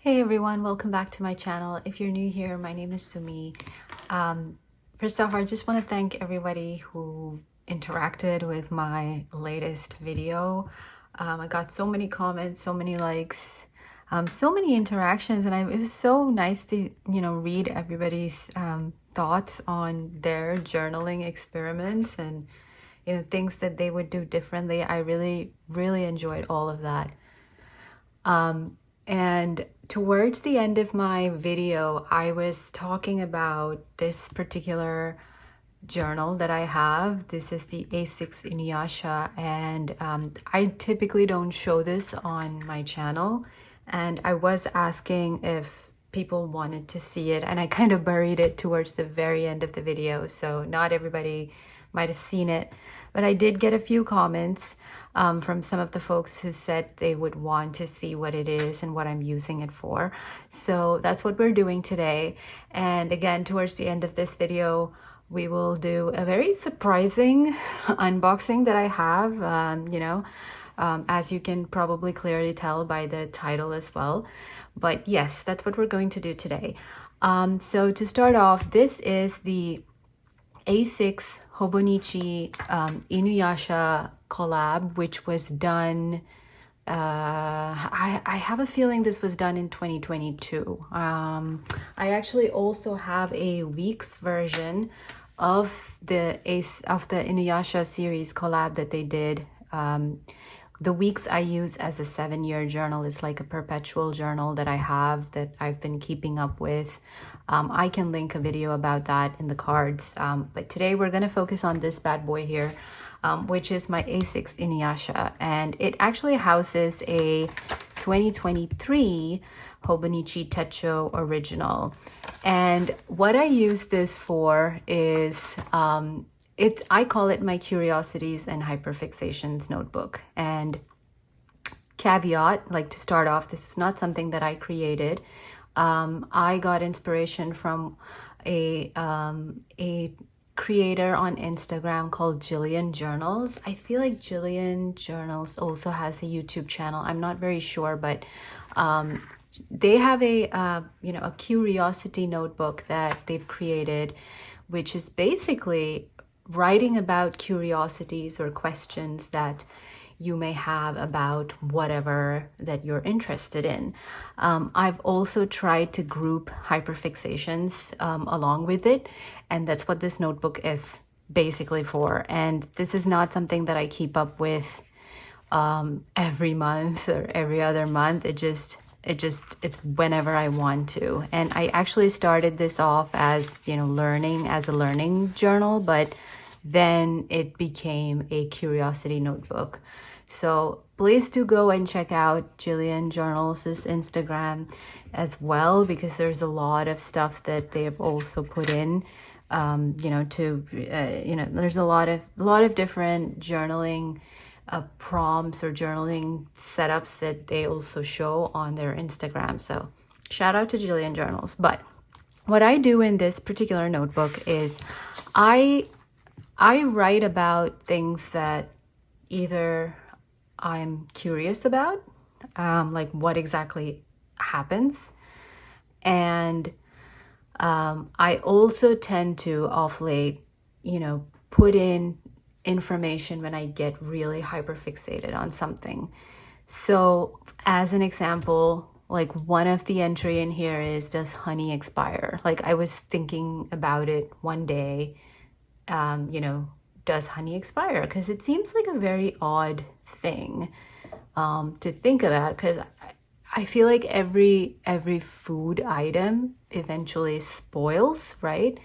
Hey everyone, welcome back to my channel. If you're new here, my name is Sumi. First off, I just want to thank everybody who interacted with my latest video. I got so many comments, so many likes, so many interactions, and it was so nice to, read everybody's thoughts on their journaling experiments and, things that they would do differently. I really, really enjoyed all of that. And towards the end of my video, I was talking about this particular journal that I have. This is the A6 Inuyasha, and I typically don't show this on my channel. And I was asking if people wanted to see it, and I kind of buried it towards the very end of the video, so not everybody might have seen it. But I did get a few comments from some of the folks who said they would want to see what it is and what I'm using it for. So that's what we're doing today. And again, towards the end of this video, we will do a very surprising unboxing that I have, as you can probably clearly tell by the title as well. But yes, that's what we're going to do today. So to start off, this is the A6 Hobonichi Inuyasha collab, which was done, I have a feeling this was done in 2022. I actually also have a weeks version of the Inuyasha series collab that they did. The weeks I use as a 7-year journal is like a perpetual journal that I have that I've been keeping up with. I can link a video about that in the cards. But today we're going to focus on this bad boy here, which is my A6 Inuyasha. And it actually houses a 2023 Hobonichi Techo original. And what I use this for is, I call it my curiosities and hyperfixations notebook. And caveat, like to start off, this is not something that I created. I got inspiration from a creator on Instagram called Jillian Journals. I feel like Jillian Journals also has a YouTube channel. I'm not very sure, but they have a curiosity notebook that they've created, which is basically writing about curiosities or questions that you may have about whatever that you're interested in. I've also tried to group hyperfixations along with it, and that's what this notebook is basically for. And this is not something that I keep up with every month or every other month. It's whenever I want to. And I actually started this off as, learning as a learning journal, but then it became a curiosity notebook. So please do go and check out Jillian Journals' Instagram as well, because there's a lot of stuff that they have also put in, there's a lot of different journaling prompts or journaling setups that they also show on their Instagram. So shout out to Jillian Journals. But what I do in this particular notebook is I write about things that either I'm curious about, like what exactly happens. And I also tend to, of late, put in information when I get really hyperfixated on something. So as an example, like one of the entry in here is, does honey expire? Like I was thinking about it one day, does honey expire? Because it seems like a very odd thing to think about, because I feel like every food item eventually spoils, right?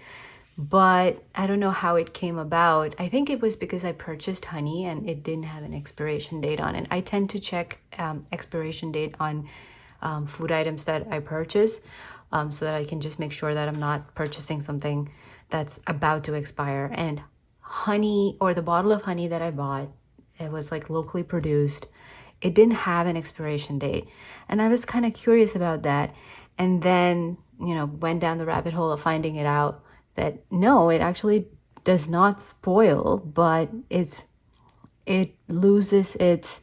But I don't know how it came about. I think it was because I purchased honey and it didn't have an expiration date on it. I tend to check expiration date on food items that I purchase, so that I can just make sure that I'm not purchasing something that's about to expire. And honey, or the bottle of honey that I bought, it was like locally produced. It didn't have an expiration date. And I was kind of curious about that. And then, went down the rabbit hole of finding it out that no, it actually does not spoil, but it loses its,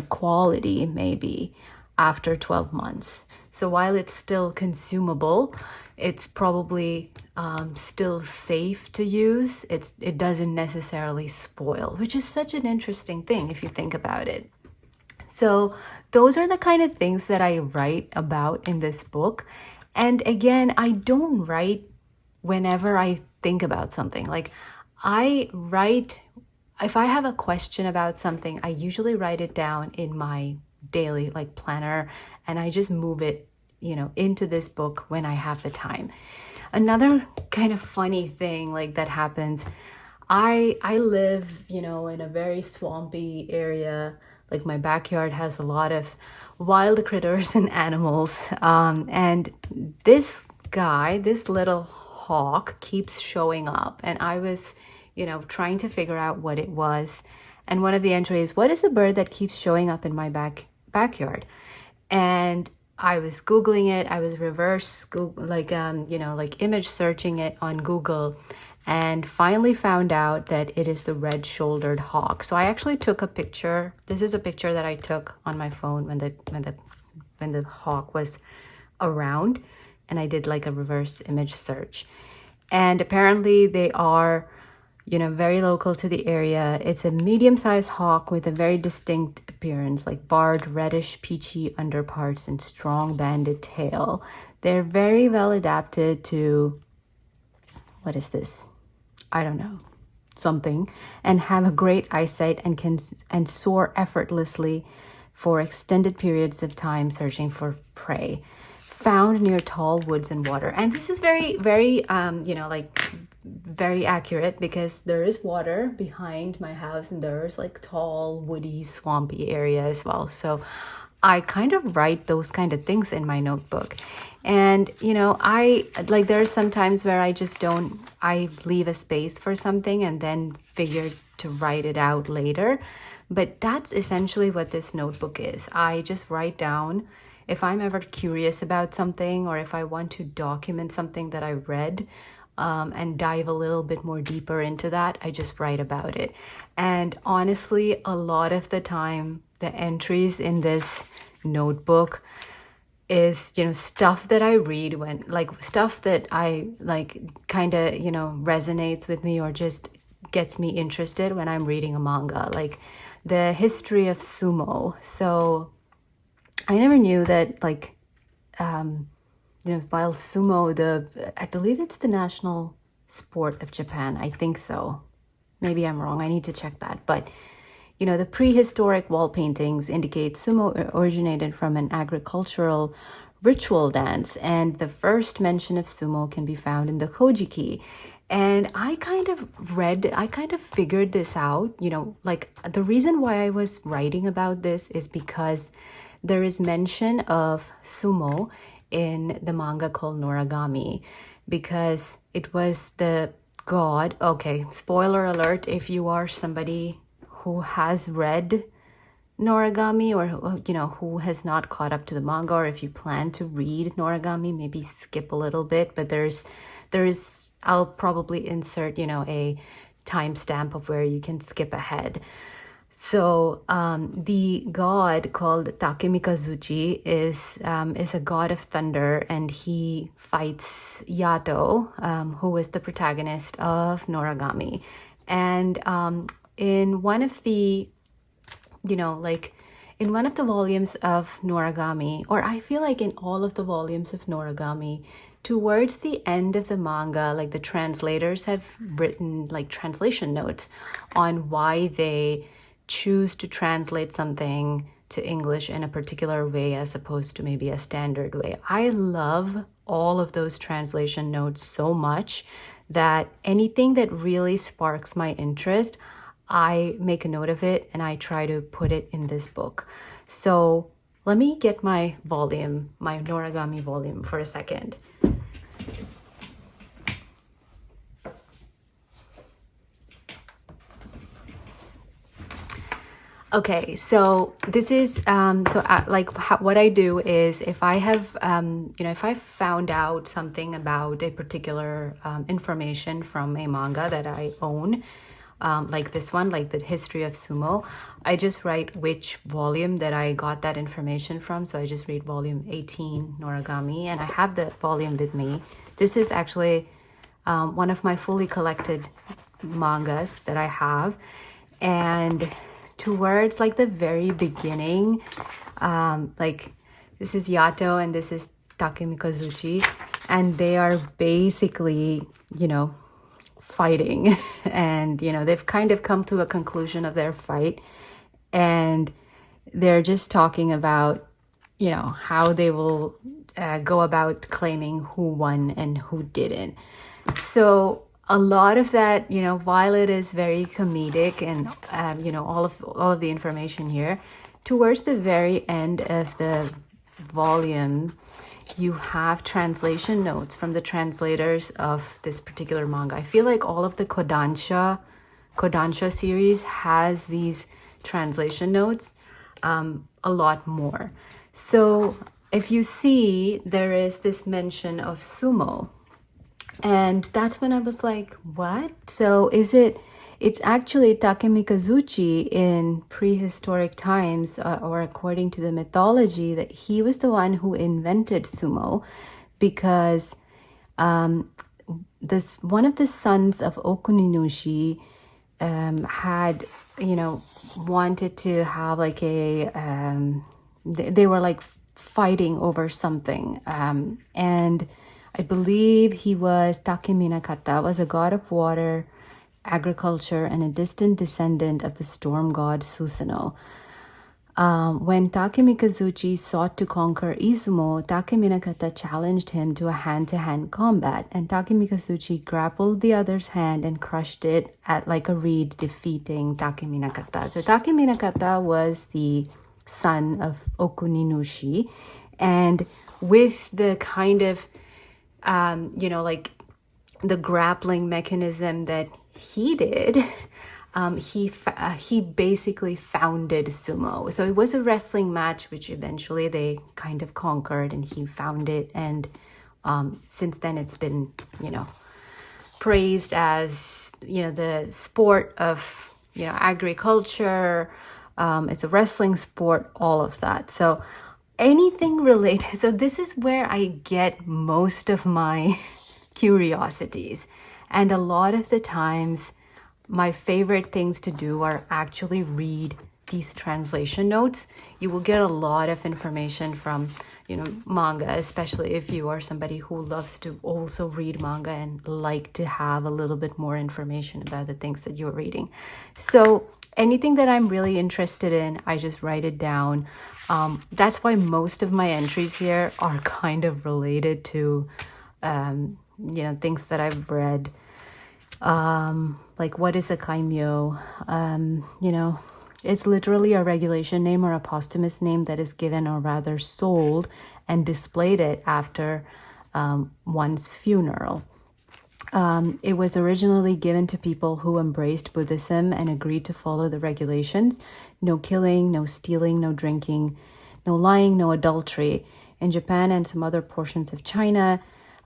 quality maybe. after 12 months. So while it's still consumable, it's probably still safe to use. It doesn't necessarily spoil, which is such an interesting thing if you think about it. So those are the kind of things that I write about in this book. And again, I don't write whenever I think about something. Like I write, if I have a question about something, I usually write it down in my daily like planner, and I just move it, into this book when I have the time. Another kind of funny thing like that happens, I live, in a very swampy area. Like my backyard has a lot of wild critters and animals. And this little hawk keeps showing up. And I was, trying to figure out what it was. And one of the entries, what is the bird that keeps showing up in my backyard? And I was Googling it. I was reverse Google, like image searching it on Google, and finally found out that it is the red-shouldered hawk. So I actually took a picture. This is a picture that I took on my phone when the hawk was around, and I did like a reverse image search. And apparently they are, very local to the area. It's a medium-sized hawk with a very distinct appearance, like barred reddish peachy underparts and strong banded tail. They're very well adapted to, what is this? I don't know, something, and have a great eyesight and soar effortlessly for extended periods of time searching for prey. Found near tall woods and water. And this is very, very, very accurate, because there is water behind my house and there's like tall, woody, swampy area as well. So I kind of write those kind of things in my notebook. And, I like, there are some times where I leave a space for something and then figure to write it out later. But that's essentially what this notebook is. I just write down if I'm ever curious about something, or if I want to document something that I read, and dive a little bit more deeper into that, I just write about it. And honestly, a lot of the time, the entries in this notebook is, stuff that I read when, like, stuff that I like kind of, resonates with me or just gets me interested when I'm reading a manga, like the history of sumo. So I never knew that, like, while sumo, I believe it's the national sport of Japan. I think so. Maybe I'm wrong. I need to check that. But, the prehistoric wall paintings indicate sumo originated from an agricultural ritual dance. And the first mention of sumo can be found in the Kojiki. And I kind of figured this out, like the reason why I was writing about this is because there is mention of sumo in the manga called Noragami, because it was the god. Okay, spoiler alert if you are somebody who has read Noragami, or who has not caught up to the manga, or if you plan to read Noragami, maybe skip a little bit. But there's I'll probably insert a timestamp of where you can skip ahead. So the god called Takemikazuchi is a god of thunder, and he fights Yato, who is the protagonist of Noragami. And in one of the, in one of the volumes of Noragami, or I feel like in all of the volumes of Noragami, towards the end of the manga, like the translators have written like translation notes on why they choose to translate something to English in a particular way as opposed to maybe a standard way. I love all of those translation notes so much that anything that really sparks my interest, I make a note of it and I try to put it in this book. So let me get my volume, my Noragami volume for a second. Okay, so this is what I do is if I have if I found out something about a particular information from a manga that I own, like this one, like the history of sumo. I just write which volume that I got that information from. So I just read volume 18, Noragami, and I have the volume with me. This is actually one of my fully collected mangas that I have. And towards like the very beginning, like this is Yato and this is Takemikazuchi, and they are basically, fighting. And, they've kind of come to a conclusion of their fight. And they're just talking about, how they will go about claiming who won and who didn't. So a lot of that, while it is very comedic and, all of the information here, towards the very end of the volume, you have translation notes from the translators of this particular manga. I feel like all of the Kodansha series has these translation notes a lot more. So if you see, there is this mention of sumo. And that's when I was like, what? So it's actually Takemikazuchi in prehistoric times, or according to the mythology, that he was the one who invented sumo, because one of the sons of Okuninushi had, wanted to have like they were like fighting over something. And I believe he was Takeminakata, was a god of water, agriculture, and a distant descendant of the storm god Susanoo. When Takemikazuchi sought to conquer Izumo, Takeminakata challenged him to a hand-to-hand combat, and Takemikazuchi grappled the other's hand and crushed it at like a reed, defeating Takeminakata. So Takeminakata was the son of Okuninushi, and with the kind of like the grappling mechanism that he did, he basically founded sumo. So it was a wrestling match, which eventually they kind of conquered, and he found it. And since then, it's been, praised as, the sport of, agriculture. It's a wrestling sport, all of that. So anything related. So this is where I get most of my curiosities. And a lot of the times, my favorite things to do are actually read these translation notes. You will get a lot of information from, manga, especially if you are somebody who loves to also read manga and like to have a little bit more information about the things that you're reading. So anything that I'm really interested in, I just write it down. That's why most of my entries here are kind of related to, things that I've read. Like what is a kaimyo? It's literally a regulation name or a posthumous name that is given, or rather sold and displayed it after one's funeral. It was originally given to people who embraced Buddhism and agreed to follow the regulations. No killing, no stealing, no drinking, no lying, no adultery. In Japan and some other portions of China,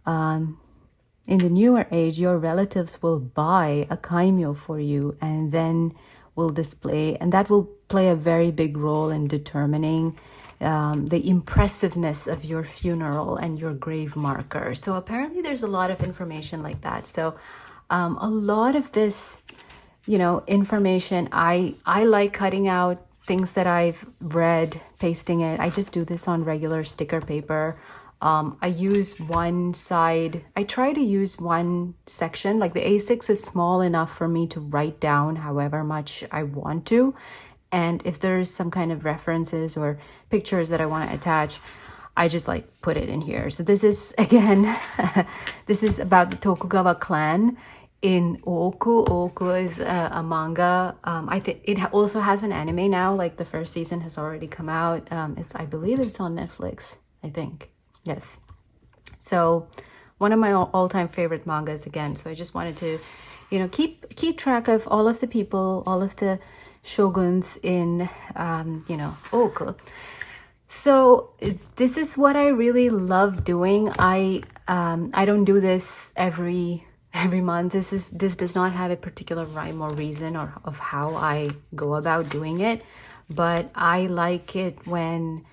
in the newer age, your relatives will buy a kaimyo for you and then will display, and that will play a very big role in determining the impressiveness of your funeral and your grave marker. So apparently there's a lot of information like that. So a lot of this, information, I like cutting out things that I've read, pasting it. I just do this on regular sticker paper. I use one side. I try to use one section. Like the A6 is small enough for me to write down however much I want to. And if there's some kind of references or pictures that I want to attach, I just like put it in here. So this is, again, this is about the Tokugawa clan in Oku. Oku is a manga. I think it also has an anime now. Like the first season has already come out. I believe it's on Netflix, I think. Yes. So one of my all-time favorite mangas again. So I just wanted to, keep track of all of the people, all of the shoguns in, Oku. So this is what I really love doing. I don't do this every every month. This does not have a particular rhyme or reason or of how I go about doing it, but I like it when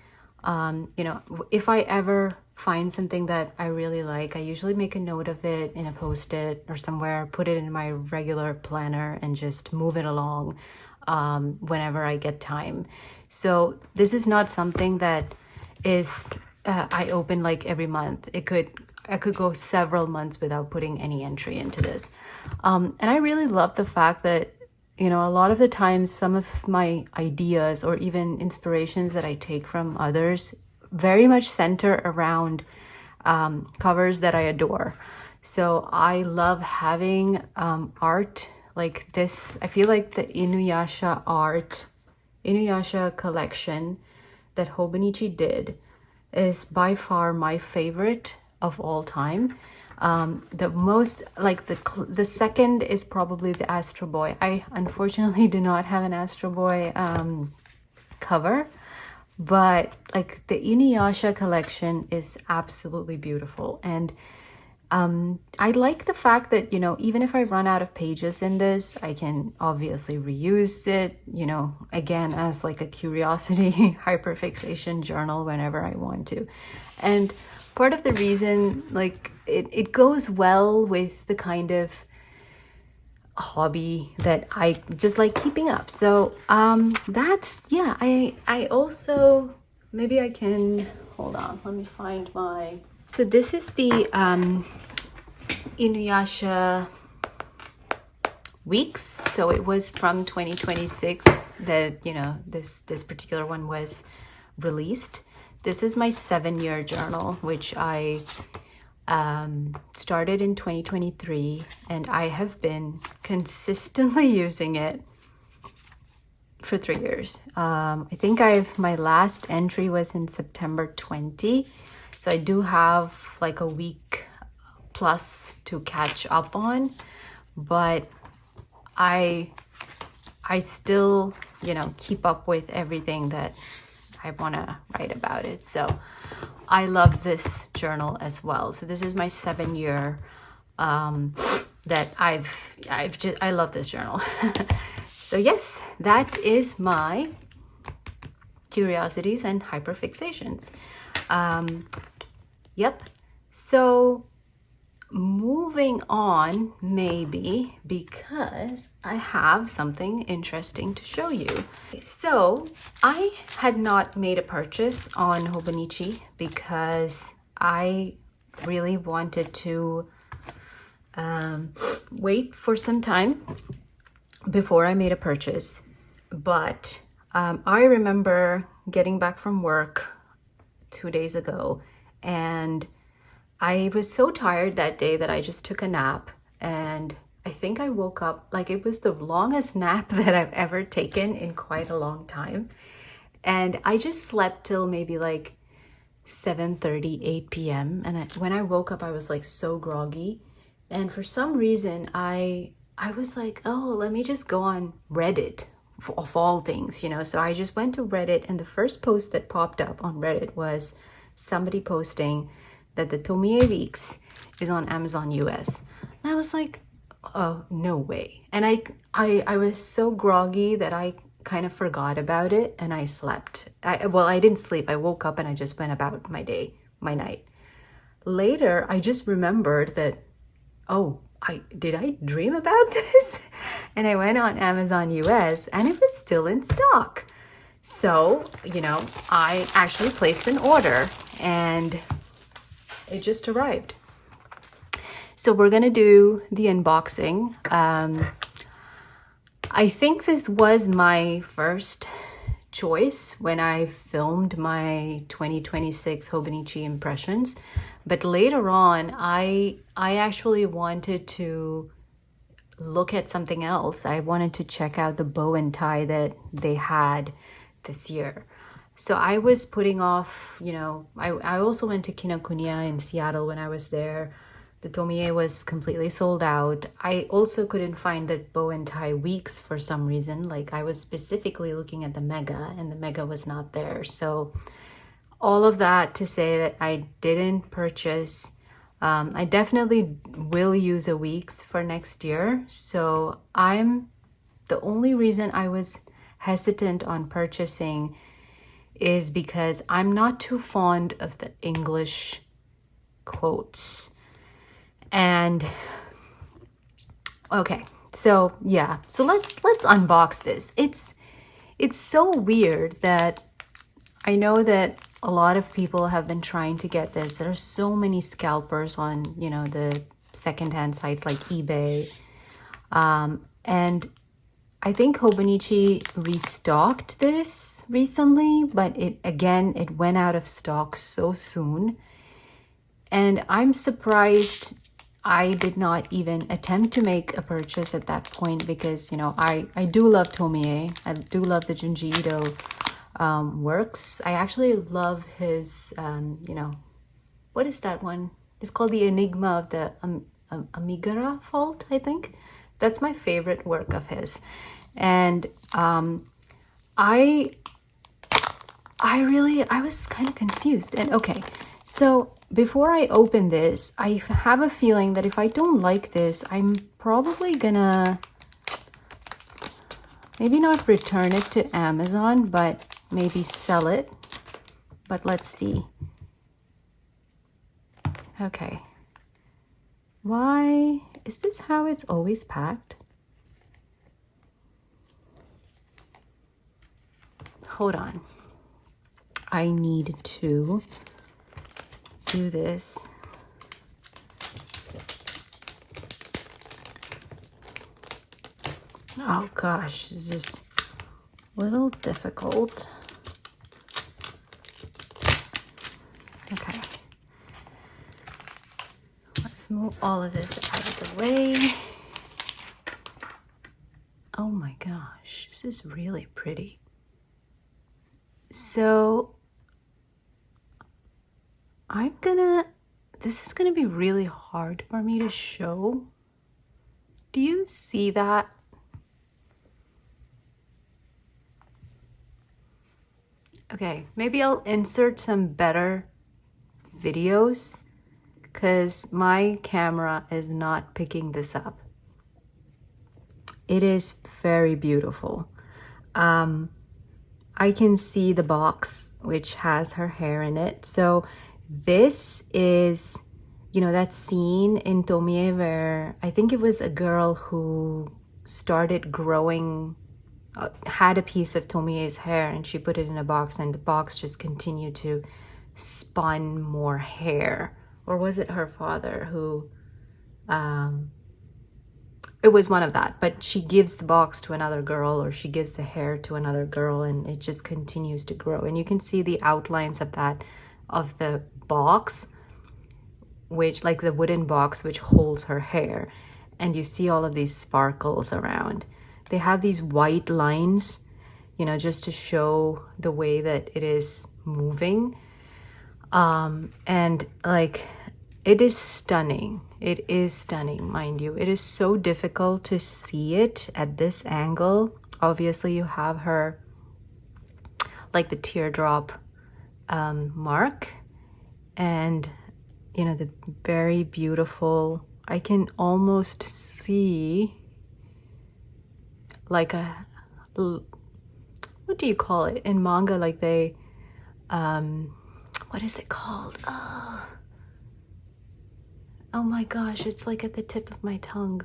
you know, if I ever find something that I really like, I usually make a note of it in a post-it or somewhere, put it in my regular planner, and just move it along whenever I get time. So this is not something that is I open like every month. I could go several months without putting any entry into this. And I really love the fact that, you know, a lot of the times some of my ideas or even inspirations that I take from others very much center around covers that I adore. So I love having art like this. I feel like the inuyasha collection that Hobonichi did is by far my favorite of all time. The most, like the second is probably the Astro Boy. I unfortunately do not have an Astro Boy cover, but like the inuyasha collection is absolutely beautiful. And I like the fact that, you know, even if I run out of pages in this, I can obviously reuse it, you know, again, as like a curiosity hyperfixation journal whenever I want to. And part of the reason, like, it goes well with the kind of hobby that I just like keeping up. So that's, yeah, I also, maybe I can, hold on, let me find my, so this is the inuyasha weeks. So it was from 2026 that, you know, this particular one was released. This is my 7-year journal, which I started in 2023, and I have been consistently using it for 3 years. I think my last entry was in September 20, so I do have like a week plus to catch up on, but I still, you know, keep up with everything that I want to write about it. So I love this journal as well. So this is my 7-year that I love this journal. So yes, that is my curiosities and hyperfixations. Yep. So moving on, maybe, because I have something interesting to show you. So I had not made a purchase on Hobonichi because I really wanted to wait for some time before I made a purchase. But I remember getting back from work 2 days ago, and I was so tired that day that I just took a nap, and I think I woke up, like it was the longest nap that I've ever taken in quite a long time. And I just slept till maybe like 7:30, 8 p.m. And when I woke up, I was like so groggy. And for some reason, I was like, oh, let me just go on Reddit of all things, you know. So I just went to Reddit, and the first post that popped up on Reddit was somebody posting that the Tomie Weeks is on Amazon US. And I was like, oh, no way. And I was so groggy that I kind of forgot about it, and I slept. I didn't sleep. I woke up and I just went about my day, my night. Later, I just remembered that, oh, did I dream about this? And I went on Amazon US and it was still in stock. So, you know, I actually placed an order and it just arrived. So we're gonna do the unboxing. I think this was my first choice when I filmed my 2026 Hobonichi impressions, but later on I actually wanted to look at something else. I wanted to check out the bow and tie that they had this year. So I was putting off, you know, I also went to Kinokuniya in Seattle when I was there. The Tomie was completely sold out. I also couldn't find the bow and tie weeks for some reason. Like I was specifically looking at the mega, and the mega was not there. So all of that to say that I didn't purchase I definitely will use a week's for next year. So the only reason I was hesitant on purchasing is because I'm not too fond of the English quotes. And okay, so yeah, so let's unbox this. It's so weird that I know that a lot of people have been trying to get this. There are so many scalpers on, you know, the secondhand sites like eBay. And I think Hobonichi restocked this recently, but it went out of stock so soon. And I'm surprised I did not even attempt to make a purchase at that point because, you know, I do love tomie. I do love the Junji Ito works. I actually love his, you know, what is that one? It's called The Enigma of the Amigara Fault, I think. That's my favorite work of his. And I was kind of confused. And okay, so before I open this, I have a feeling that if I don't like this, I'm probably gonna maybe not return it to Amazon, but maybe sell it. But let's see. Okay. Why is this how it's always packed? Hold on. I need to do this. Oh gosh, this is a little difficult. Okay. Let's move all of this out of the way. Oh my gosh, this is really pretty. So this is gonna be really hard for me to show. Do you see that? Okay, maybe I'll insert some better videos because my camera is not picking this up. It is very beautiful. I can see the box which has her hair in it. So this is, you know, that scene in Tomie where I think it was a girl who started growing, had a piece of Tomie's hair and she put it in a box and the box just continued to spun more hair. Or was it her father who, it was one of that, but she gives the box to another girl or she gives the hair to another girl and it just continues to grow. And you can see the outlines of that, of the box, which like the wooden box, which holds her hair. And you see all of these sparkles around. They have these white lines, you know, just to show the way that it is moving. And like, it is stunning. It is stunning, mind you. It is so difficult to see it at this angle. Obviously, you have her, like the teardrop mark. And, you know, the very beautiful, I can almost see like a, what do you call it? In manga, like they, what is it called? Oh my gosh, it's like at the tip of my tongue.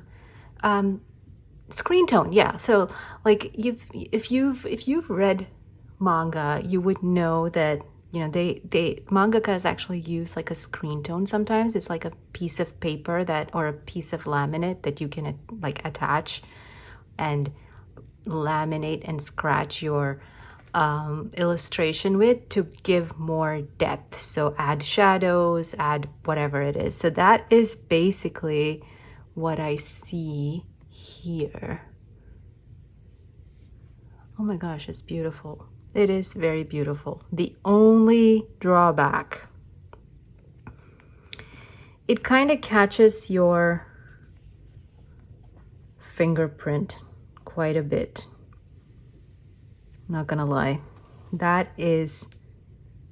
Screen tone, yeah. So like if you've read manga, you would know that, you know, they mangakas actually use like a screen tone sometimes. It's like a piece of paper that, or a piece of laminate that you can like attach and laminate and scratch your illustration with to give more depth. So add shadows, add whatever it is. So that is basically what I see here. Oh my gosh, it's beautiful. It is very beautiful. The only drawback, it kind of catches your fingerprint quite a bit. Not gonna lie, that is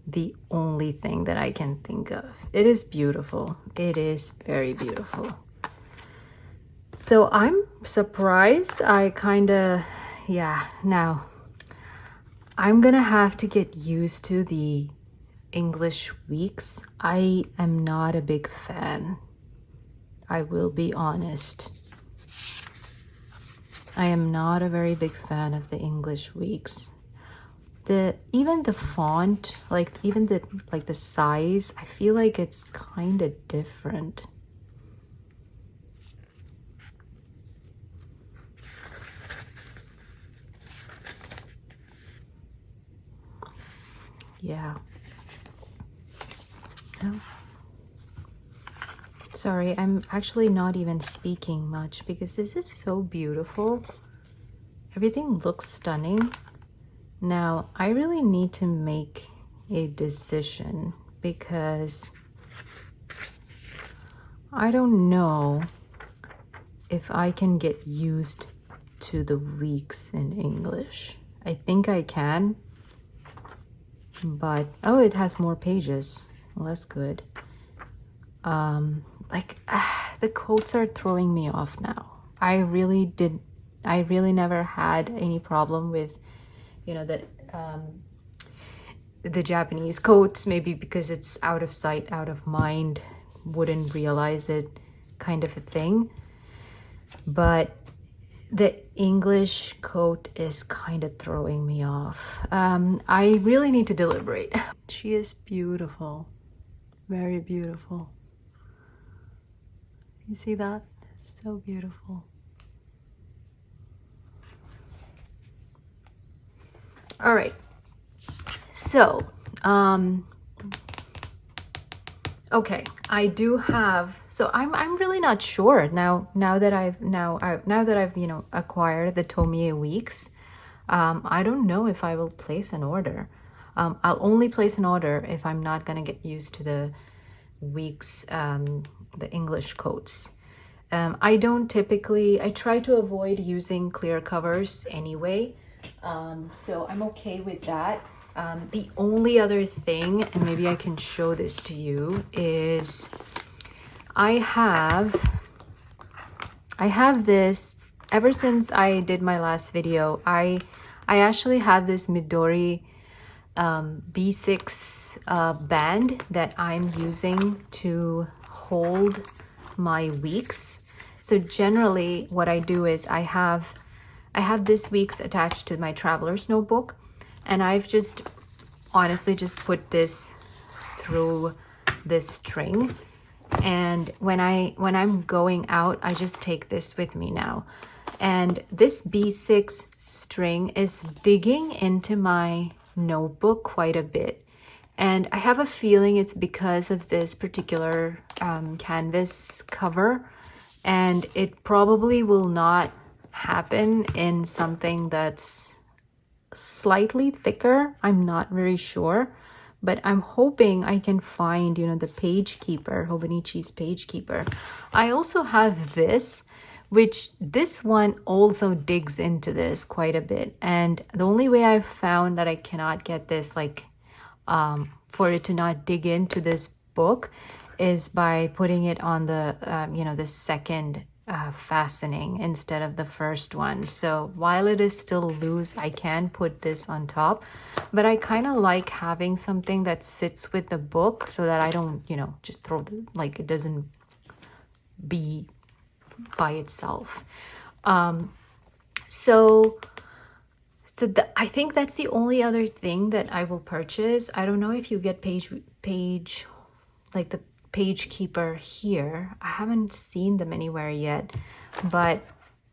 the only thing that I can think of. It is beautiful. It is very beautiful. So I'm surprised. I kind of, yeah, now I'm gonna have to get used to the English weeks. I am not a big fan. I will be honest. I am not a very big fan of the English weeks. Even the font, like even the size, I feel like it's kind of different. Yeah. Oh. Sorry, I'm actually not even speaking much because this is so beautiful. Everything looks stunning. Now, I really need to make a decision because I don't know if I can get used to the weeks in English. I think I can, but oh, it has more pages. Well, that's good. The quotes are throwing me off now. I really never had any problem with, you know, the Japanese quotes, maybe because it's out of sight, out of mind, wouldn't realize it kind of a thing. But the English quote is kind of throwing me off. I really need to deliberate. She is beautiful, very beautiful. You see that? So beautiful. All right. So, okay, I do have. So I'm really not sure now that I've you know acquired the Tomie weeks. I don't know if I will place an order. I'll only place an order if I'm not gonna get used to the weeks, the English quotes. I try to avoid using clear covers anyway. So I'm okay with that. The only other thing, and maybe I can show this to you, is I have this ever since I did my last video. I actually have this Midori B6 band that I'm using to hold my weeks. So generally what I do is I have this weeks attached to my traveler's notebook, and I've just honestly just put this through this string, and when I'm going out, I just take this with me now. And this B6 string is digging into my notebook quite a bit, and I have a feeling it's because of this particular canvas cover, and it probably will not happen in something that's slightly thicker. I'm not very sure, but I'm hoping I can find, you know, the page keeper, Hobonichi's page keeper. I also have this, which this one also digs into this quite a bit, and the only way I've found that I cannot get this like for it to not dig into this book is by putting it on the you know, the second fastening instead of the first one. So while it is still loose, I can put this on top, but I kind of like having something that sits with the book so that I don't, you know, just throw the, like, it doesn't be by itself. So I think that's the only other thing that I will purchase. I don't know if you get page like the page keeper here. I haven't seen them anywhere yet, but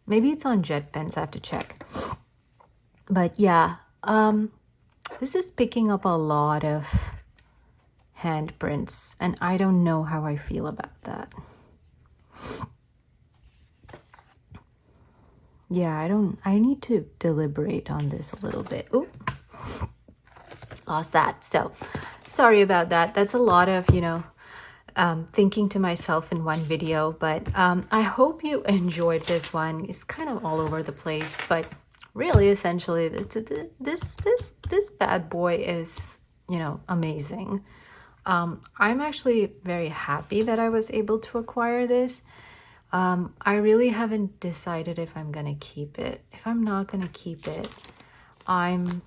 maybe it's on JetPens. I have to check. But yeah, this is picking up a lot of handprints, and I don't know how I feel about that. Yeah, I need to deliberate on this a little bit. Ooh, lost that. So sorry about that. That's a lot of, you know, thinking to myself in one video, but I hope you enjoyed this one. It's kind of all over the place, but really essentially this bad boy is you know, amazing. I'm actually very happy that I was able to acquire this. I really haven't decided if I'm gonna keep it. If I'm not gonna keep it, I'll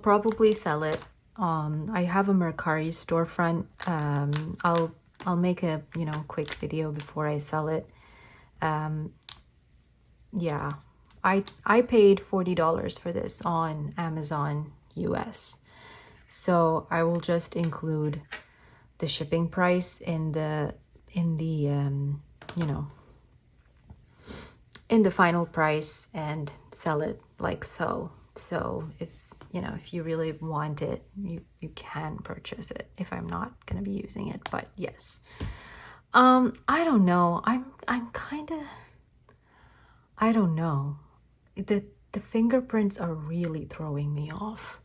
probably sell it. I have a Mercari storefront. I'll make a, you know, quick video before I sell it. Yeah, I paid $40 for this on Amazon US. So I will just include the shipping price in the you know, in the final price and sell it like so. So if, you know, if you really want it, you can purchase it if I'm not going to be using it. But yes, I don't know. I'm kind of, I don't know. The fingerprints are really throwing me off.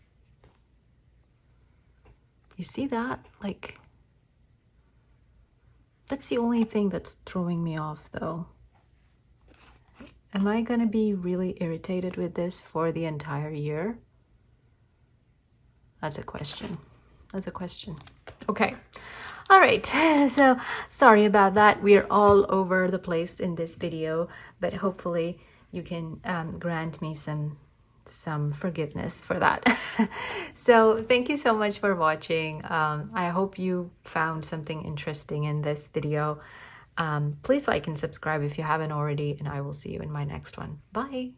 You see that? Like, that's the only thing that's throwing me off though. Am I gonna be really irritated with this for the entire year? That's a question. That's a question. Okay. All right. So sorry about that. We're all over the place in this video, but hopefully you can grant me some forgiveness for that. So thank you so much for watching. I hope you found something interesting in this video. Please like and subscribe if you haven't already, and I will see you in my next one. Bye.